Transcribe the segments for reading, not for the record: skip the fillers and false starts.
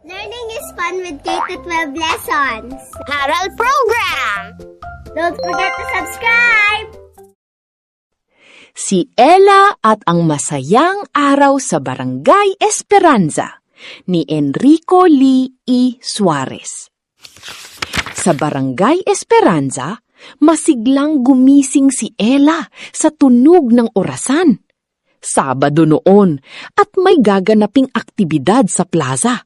Learning is fun with K-12 lessons. Aral Program! Don't forget to subscribe! Si Ella at ang masayang araw sa Barangay Esperanza ni Enrico Lee E. Suarez. Sa Barangay Esperanza, masiglang gumising si Ella sa tunog ng orasan. Sabado noon at may gaganaping aktibidad sa plaza,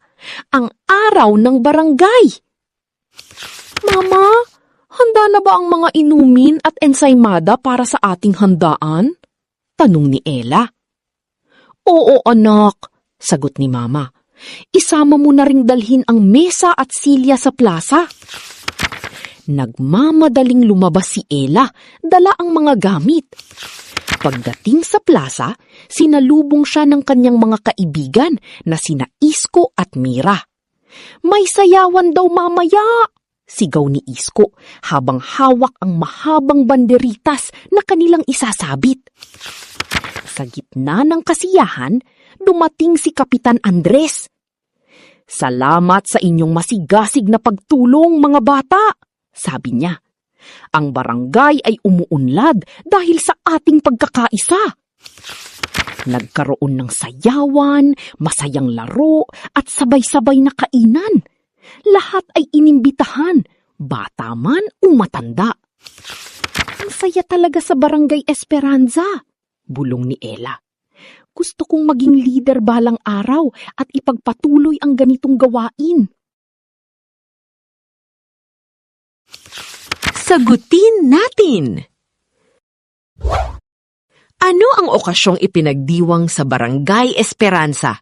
ang araw ng barangay. Mama, handa na ba ang mga inumin at ensaymada para sa ating handaan? Tanong ni Ella. Oo anak, sagot ni Mama. Isama mo na ring dalhin ang mesa at silya sa plaza. Nagmamadaling lumabas si Ella, dala ang mga gamit. Pagdating sa plaza, sinalubong siya ng kanyang mga kaibigan na sina Isko at Mira. May sayawan daw mamaya, sigaw ni Isko habang hawak ang mahabang banderitas na kanilang isasabit. Sa gitna ng kasiyahan, dumating si Kapitan Andres. Salamat sa inyong masigasig na pagtulong mga bata, sabi niya. Ang barangay ay umuunlad dahil sa ating pagkakaisa. Nagkaroon ng sayawan, masayang laro at sabay-sabay na kainan. Lahat ay inimbitahan, bata man o matanda. Ang saya talaga sa Barangay Esperanza, bulong ni Ella. Gusto kong maging leader balang araw at ipagpatuloy ang ganitong gawain. Sagutin natin! Ano ang okasyong ipinagdiwang sa Barangay Esperanza?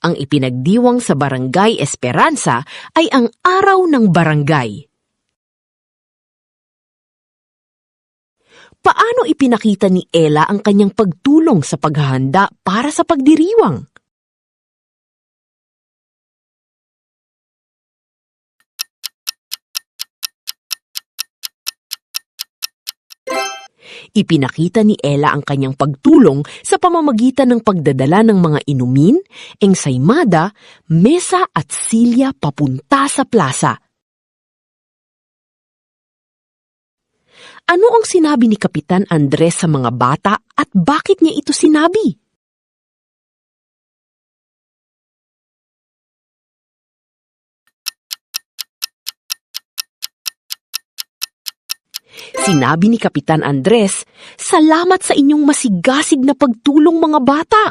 Ang ipinagdiwang sa Barangay Esperanza ay ang Araw ng Barangay. Paano ipinakita ni Ella ang kanyang pagtulong sa paghahanda para sa pagdiriwang? Ipinakita ni Ella ang kanyang pagtulong sa pamamagitan ng pagdadala ng mga inumin, ensaymada, mesa at silya papunta sa plaza. Ano ang sinabi ni Kapitan Andres sa mga bata at bakit niya ito sinabi? Sinabi ni Kapitan Andres, salamat sa inyong masigasig na pagtulong mga bata.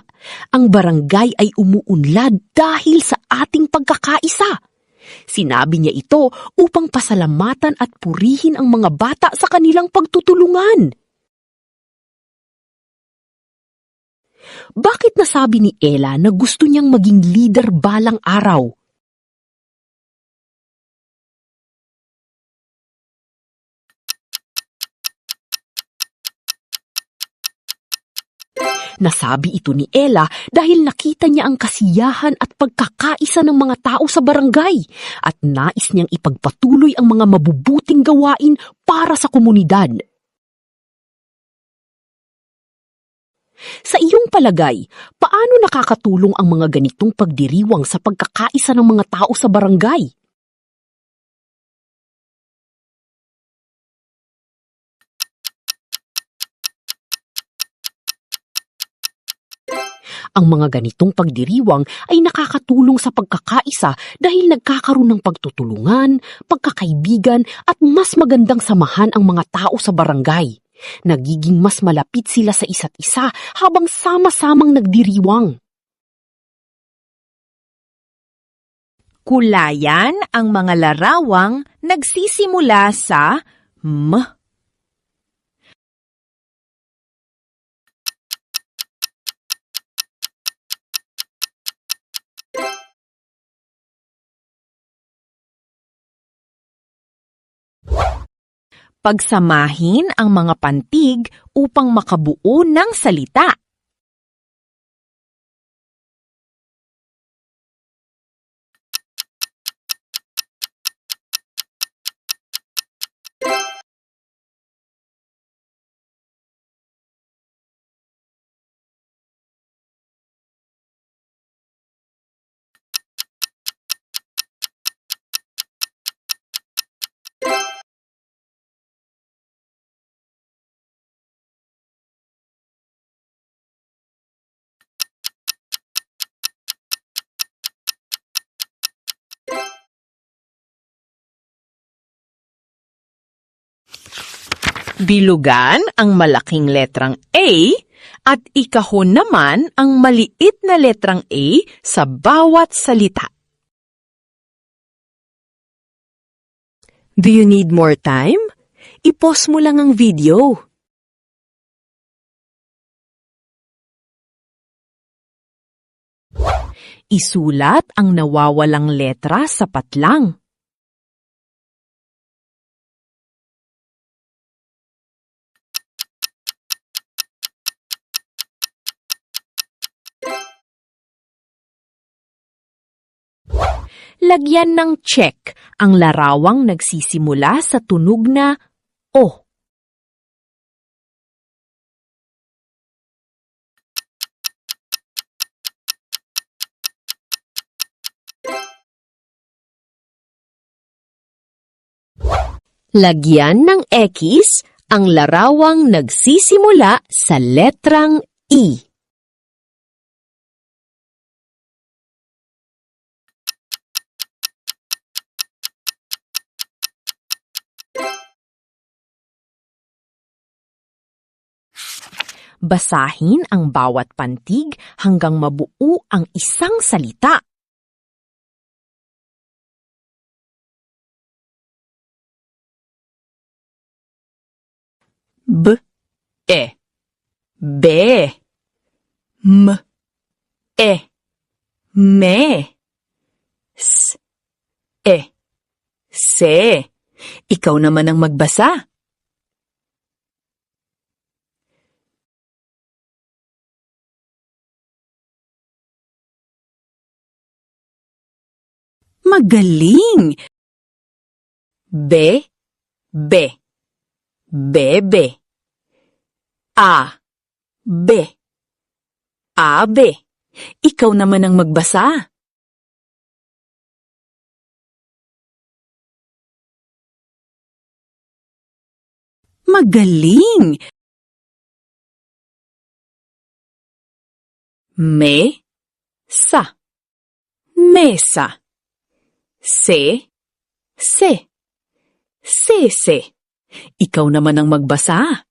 Ang barangay ay umuunlad dahil sa ating pagkakaisa. Sinabi niya ito upang pasalamatan at purihin ang mga bata sa kanilang pagtutulungan. Bakit nasabi ni Ella na gusto niyang maging leader balang araw? Nasabi ito ni Ella dahil nakita niya ang kasiyahan at pagkakaisa ng mga tao sa barangay at nais niyang ipagpatuloy ang mga mabubuting gawain para sa komunidad. Sa iyong palagay, paano nakakatulong ang mga ganitong pagdiriwang sa pagkakaisa ng mga tao sa barangay? Ang mga ganitong pagdiriwang ay nakakatulong sa pagkakaisa dahil nagkakaroon ng pagtutulungan, pagkakaibigan at mas magandang samahan ang mga tao sa barangay. Nagiging mas malapit sila sa isa't isa habang sama-samang nagdiriwang. Kulayan ang mga larawang nagsisimula sa M. Pagsamahin ang mga pantig upang makabuo ng salita. Bilugan ang malaking letrang A at ikahon naman ang maliit na letrang A sa bawat salita. Do you need more time? I-pause mo lang ang video. Isulat ang nawawalang letra sa patlang. Lagyan ng check ang larawang nagsisimula sa tunog na O. Lagyan ng X ang larawang nagsisimula sa letrang I. Basahin ang bawat pantig hanggang mabuo ang isang salita. B, E, B, M, E, me, S, E, se. Ikaw naman ang magbasa. Magaling! B, B, bebe. A, B, abe. Ikaw naman ang magbasa. Magaling! Me-sa, mesa. Se, se. Ikaw naman ang magbasa.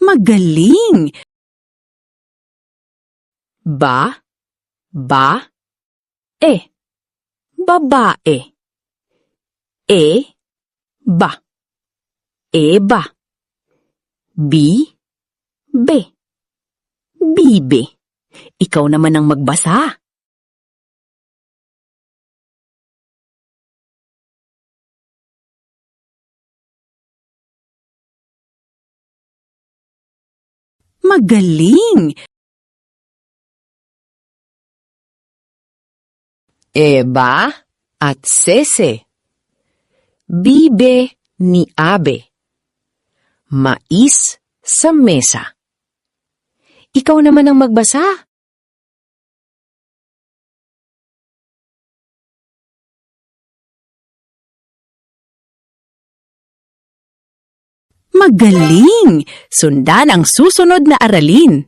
Magaling! Ba, e. Babae. Ba. Eba. Be. Bibe. Ikaw naman ang magbasa. Magaling! Eba at sese. Bibe ni abe. Mais sa mesa. Ikaw naman ang magbasa. Magaling! Sundan ang susunod na aralin.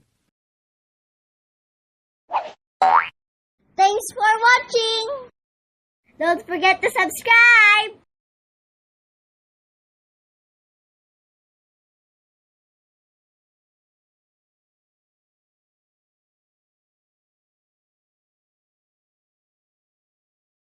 Thanks for watching! Don't forget to subscribe!